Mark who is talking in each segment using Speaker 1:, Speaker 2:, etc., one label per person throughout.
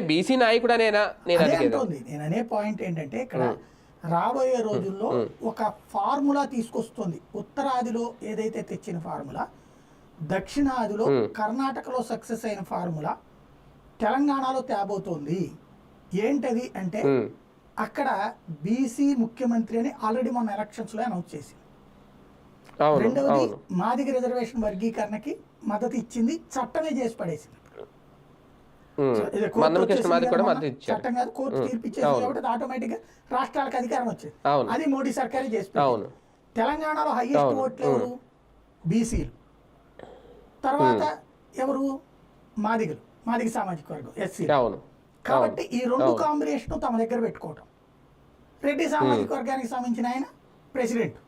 Speaker 1: BC నాయకుడనేనా నేను అడిగేది.
Speaker 2: నేను అనే పాయింట్ ఏంటంటే ఇక్కడ రాబోయే రోజుల్లో ఒక ఫార్ములా తీసుకొస్తుంది. ఉత్తరాదిలో ఏదైతే తెచ్చిన ఫార్ములా, దక్షిణాదిలో కర్ణాటకలో సక్సెస్ అయిన ఫార్ములా తెలంగాణలో తేబోతోంది. ఏంటది అంటే అక్కడ బీసీ ముఖ్యమంత్రి అని ఆల్రెడీ మొన్న ఎలక్షన్స్ లో అనౌన్స్ చేసింది. రెండవది మాదిగ రిజర్వేషన్ వర్గీకరణకి మద్దతు ఇచ్చింది, చట్టమే చేసి పడేసింది. చట్టం కాదు, కోర్టు తీర్పు ఇచ్చేసింది కాబట్టి ఆటోమేటిక్ గా రాష్ట్రాలకు అధికారం వచ్చింది. అది మోడీ సర్కారే చేసి తెలంగాణలో హైయెస్ట్ ఓట్లు ఎవరు? బీసీలు. తర్వాత ఎవరు? మాదిగలు, మాదిగ సామాజిక వర్గం, ఎస్సీ. కాబట్టి ఈ రెండు కాంబినేషన్ తమ దగ్గర పెట్టుకోవటం. రెడ్డి సామాజిక వర్గానికి సంబంధించిన ఆయన ప్రెసిడెంట్,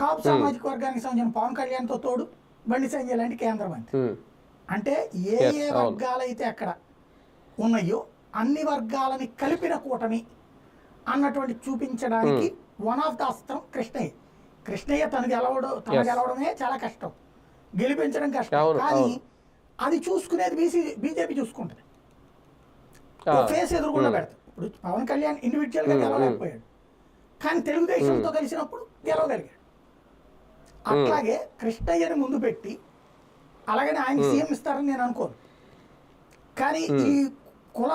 Speaker 2: కాపు సామాజిక వర్గానికి సంబంధించిన పవన్ కళ్యాణ్తో తోడు బండి సంజయ్ లాంటి కేంద్ర మంత్రి. అంటే ఏ ఏ వర్గాలైతే అక్కడ ఉన్నాయో అన్ని వర్గాలని కలిపిన కూటమి అన్నటువంటి చూపించడానికి వన్ ఆఫ్ ద అస్త్రం కృష్ణయ్య. కృష్ణయ్య తను గెలవడమే చాలా కష్టం, గెలిపించడం కష్టం. కానీ అది చూసుకునేది బీజేపీ చూసుకుంటుంది. ఫేస్ ఎదురుకుండా పెడతారు. ఇప్పుడు పవన్ కళ్యాణ్ ఇండివిజువల్ గా గెలవలేకపోయాడు, కానీ తెలుగుదేశంతో కలిసినప్పుడు గెలవగలిగాడు. అట్లాగే కృష్ణయ్యని ముందు పెట్టి అలాగని ఆయన సీఎం ఇస్తారని నేను అనుకోను. కానీ ఈ